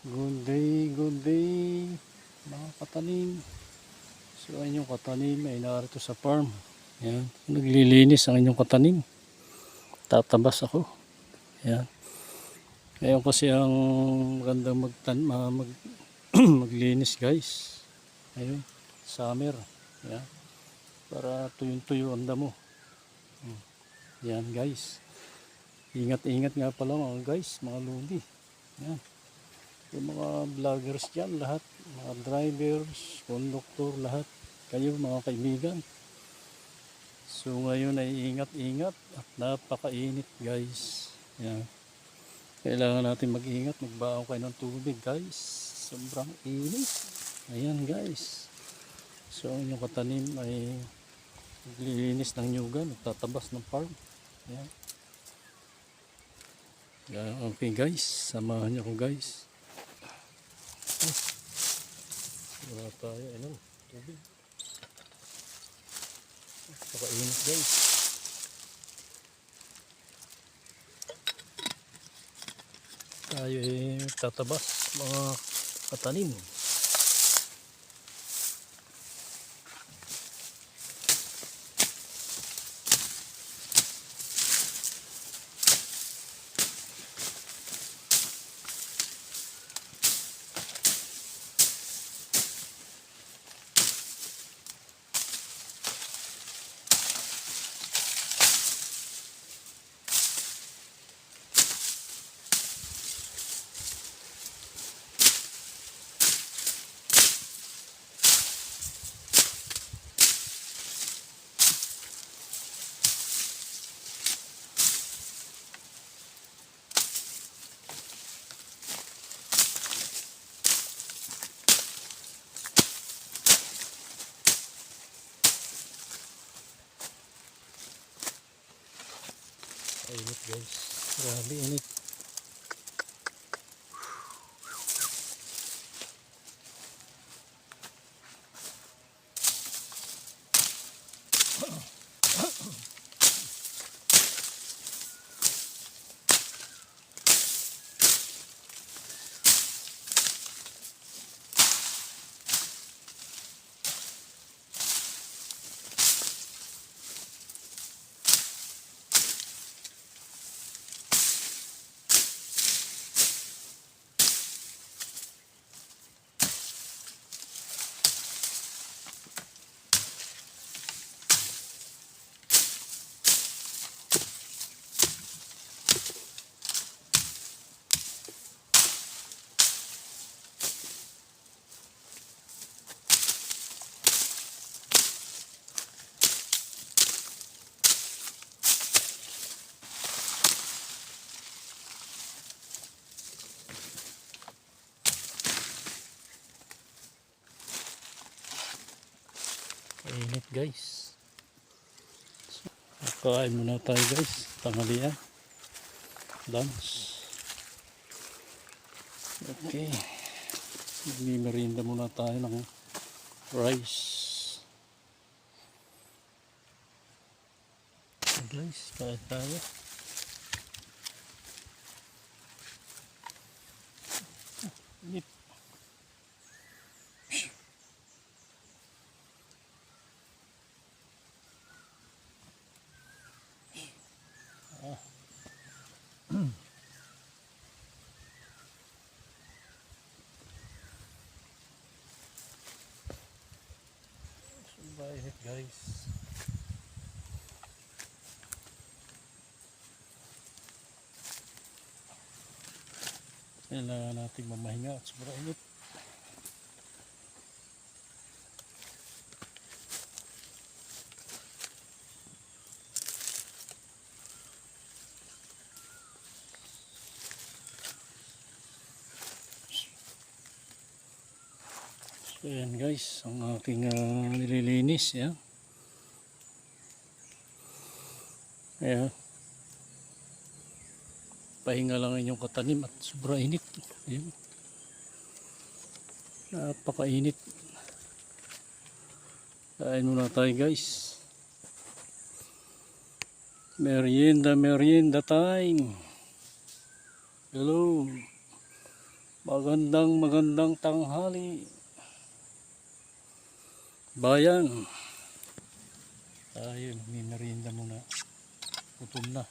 Good day mga katanim. So ang inyong katanim ay narito sa farm. Yan, naglilinis ang inyong katanim. Tatabas ako. Yan. Ngayon kasi ang magandang maglinis guys. Ayun, summer. Yan. Para tuyong-tuyo ang damo. Yan guys. Ingat-ingat nga pala mga guys, mga lodi. Yan. Yung mga vloggers dyan, lahat, mga drivers, conductor, lahat, kayo mga kaibigan. So ngayon ay ingat-ingat at napakainit guys. Yan. Kailangan natin mag-ingat, magbaon kayo ng tubig guys. Sobrang init. Ayan guys. So ang inyong katanim ay naglilinis ng nyugan, nagtatabas ng farm. Yan. Yan, okay guys, samahan niyo ko guys. Wala tayo, ayun, tubig. Napakainit guys. Tayo ay tatabas mga katanim. Init guys, grabe init. Init guys. Kain muna tayo guys, tanghalian, lunch. Okay, merienda muna tayo ng rice. Guys, kain tayo. Init. Init guys. Kailangan natin mamahinga at sobrang init. So yan guys, ang aking nililinis yan. Ayan. Pahinga lang inyong katanim at sobrang init. Ayan. Napakainit. Kain muna tayo guys. Merienda time. Hello. Magandang tanghali, bayan. Tayo, may merienda muna. Gutom na.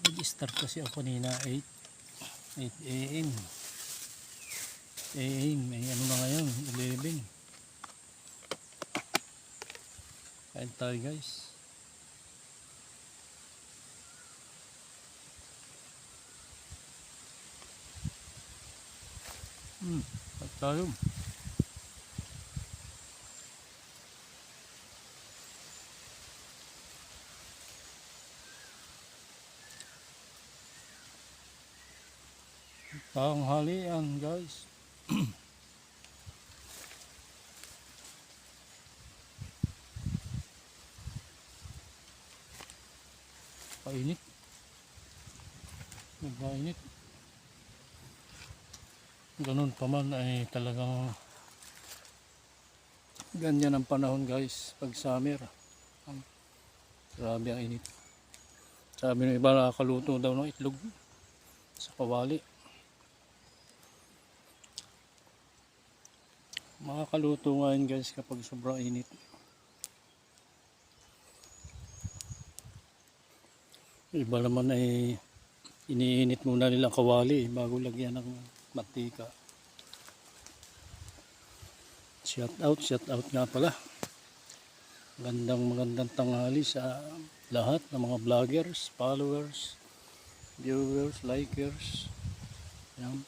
Nag-start kasi ako kanina 8 a.m. May ano na ngayon, 11. Kain tayo guys. Kain tayo. Tanghalian guys. Painit. Nagpainit. Ganun pa man ay talagang ganyan ang panahon guys pag summer. Grabe ang init. Sabi ng iba, nakakaluto daw ng itlog sa kawali. Makakaluto nga yun guys kapag sobrang init. Iba naman ay iniinit muna nilang kawali bago lagyan ng mantika. Shout out nga pala. Magandang tanghali sa lahat ng mga vloggers, followers, viewers, likers, yan,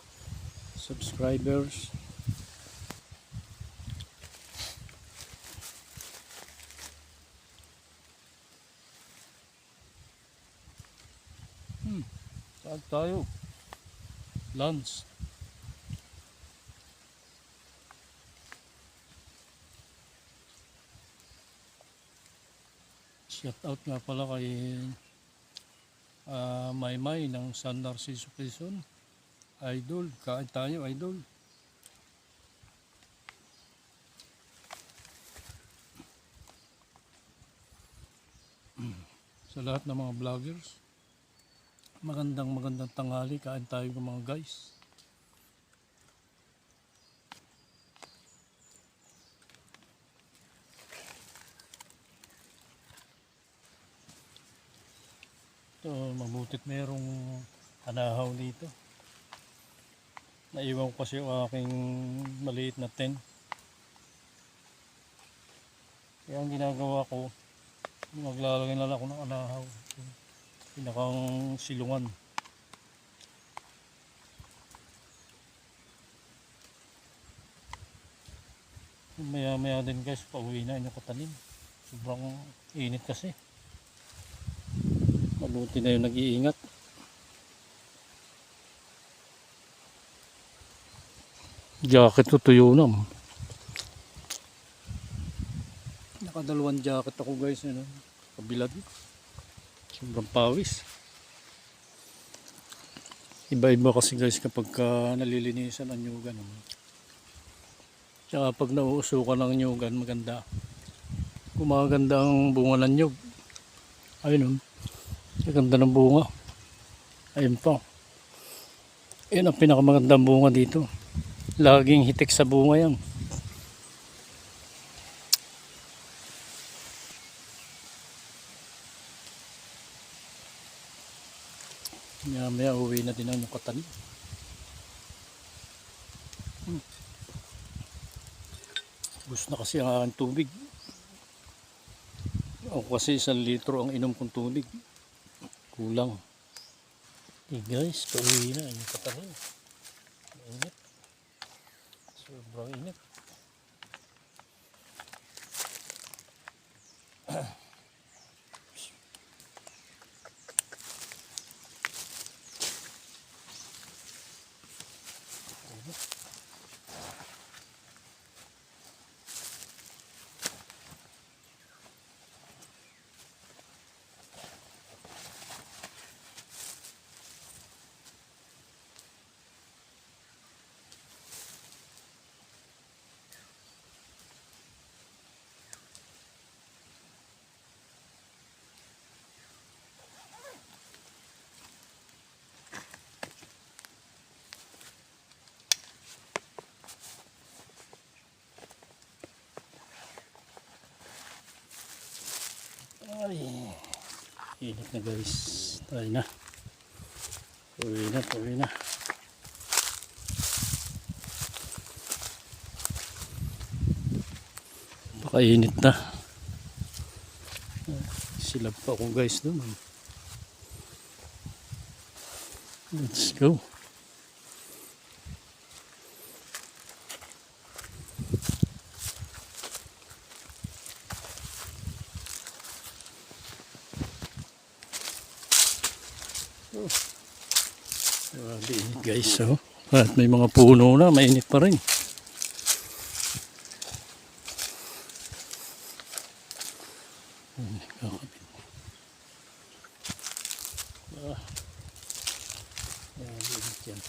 subscribers. Saan tayo? Lunch. Shout out nga pala kay Maymay ng San Narciso Quezon. Idol, kain tayo idol. Sa lahat ng mga vloggers, magandang tanghali, kain tayo ng mga guys. Ito, mabutit merong anahaw dito. Naiwan ko kasi yung aking maliit na tent. Kaya ang ginagawa ko, maglalagay na lang ako ng anahaw. Pinakang silungan. Maya din guys, pauwi na yung katanim. Sobrang init kasi. Mabuti na yung nag-iingat. Jacket ko tuyo na. Nakadalawang jacket ako guys. Ano? Kabilad. Sobrang pawis. Iba-iba kasi guys kapag nalilinisan ang nyugan. Tsaka pag nauusukan ng nyugan, maganda. Gumaganda ang bunga ng nyug. Ayun. Ang ganda ng bunga. Ayun pa. Yan ang pinakamagandang bunga dito. Laging hitik sa bunga yan. Maya uwi na din ang katanim. Gusto na kasi ang aking tubig. Ako kasi 1 litro ang inom kong tubig. Kulang. Okay guys, pauwi na ang katanim. Init. Sobrang init. Init na guys. Tayo na. Uwi na, uwi na. Baka init na. Silab pa ako guys doon. Let's go. Grabe init guys, oh. At may mga puno na, mainit pa rin. Kakapit. Grabe init yan.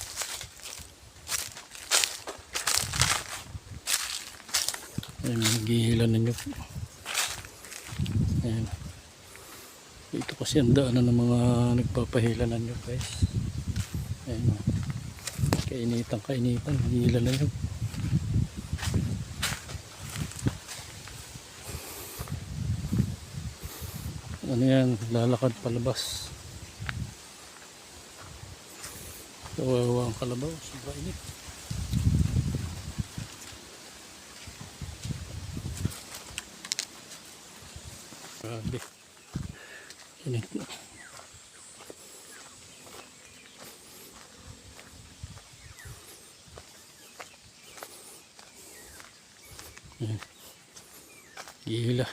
Ay, maghihilan ninyo. Ayan. Ito kasi ang daanan ng mga nagpapahilanan nyo guys. Ayan, kainitan, kainitan, hila na yun. Ano yan, lalakad palabas. Kawawa ang kalabaw, sobrang init. Grabe, init na. Gila.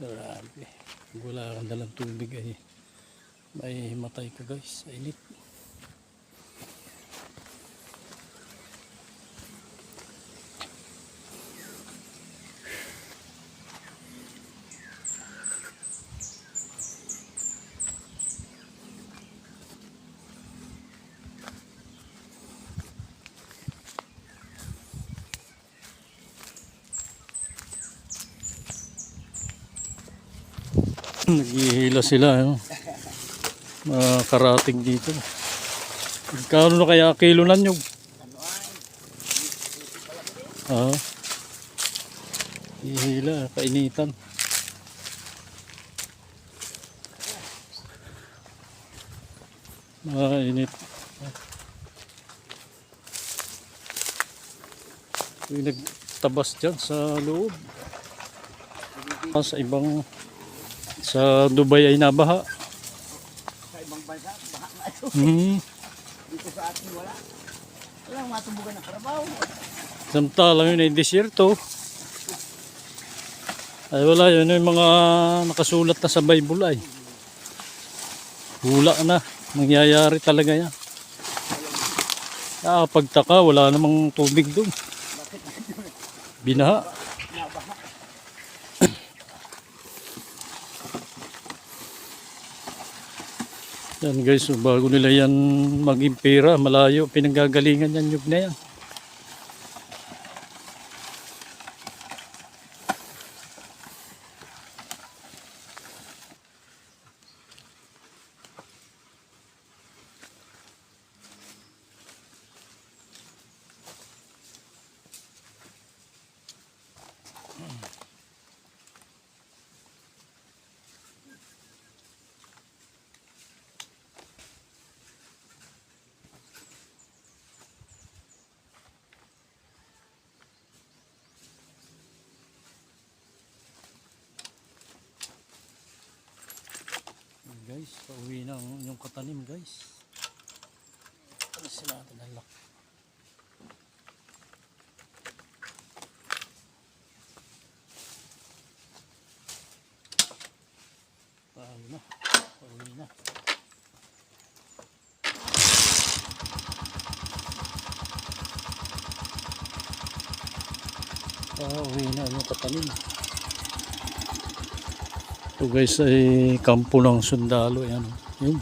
Grabe. Wala kang dalang tubig ay may himatay ka guys. Init. Naghihila sila, no? Mga karating dito. Magkano na kaya kilo na nyug? Hihila, kainitan. Init. Yung nagtabas dyan sa loob. Sa ibang sa Dubai ay nabaha. Sa ibang bansa, baha na ito. Dito sa atin wala. Walang matumbugan ng karabaw. Samantalang yun ay desierto. Ay wala yun yung mga nakasulat na sa Bible ay. Hula na. Mangyayari talaga yan. Pagtaka wala namang tubig doon. Binaha. Yan guys, so bago nila yan maging pera, malayo, pinanggagalingan yan nyug na yan. Guys, pauwi na ang inyong katanim guys. Alisin natin ang lock. Pauwi na. Pauwi na. Pauwi na ang inyong katanim. Ito guys ay kampo ng sundalo. Ayan. Yun.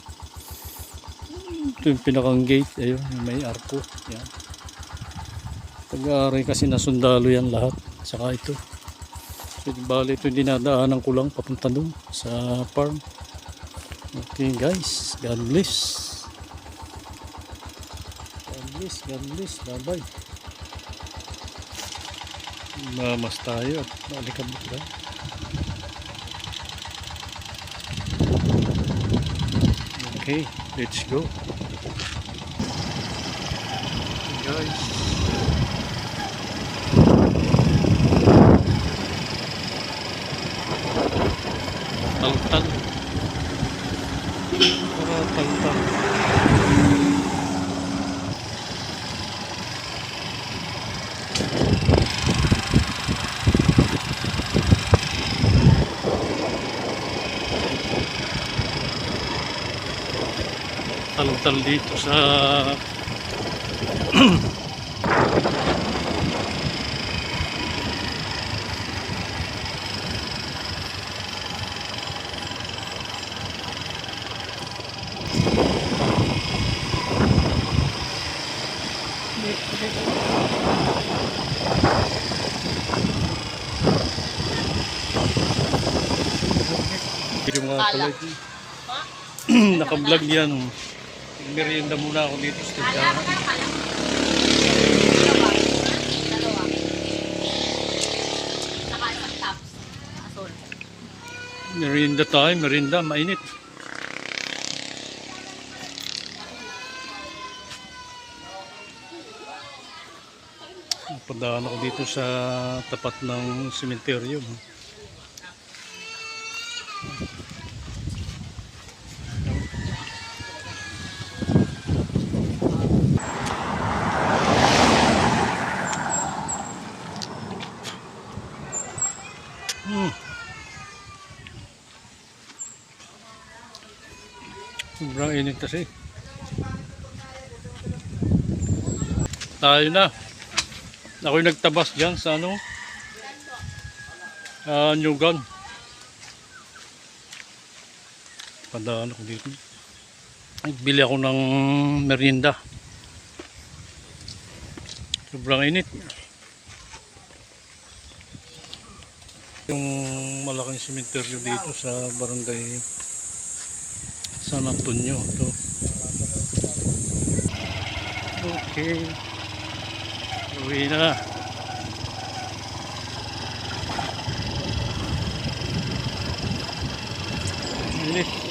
Ito yung pinakang gate. Ayun, may arko. Ayan. Pag-aaray kasi na sundalo yan lahat. Saka ito. Bali ito yung dinadaanan ko lang papunta doon sa farm. Okay guys. God bless. bless. God bless. Bye-bye. Mamas tayo at maalikabok na. Okay, let's go. Guys. Taltal. Para taltal. Taltal dito sa yung mga pala. Naka-vlog yan. Merienda muna ako dito sa tindahan. Merienda tayo, merienda, mainit. Padaan ako dito sa tapat ng sementeryo. Sobrang init kasi. Tayo na. Ako'y nagtabas dyan sa ano? Nyugan. Padaan ako dito. Bili ako ng merienda. Sobrang init. Yung malaking sementeryo dito sa barangay San Antonio. Ito. Okay. Uwi na. Init.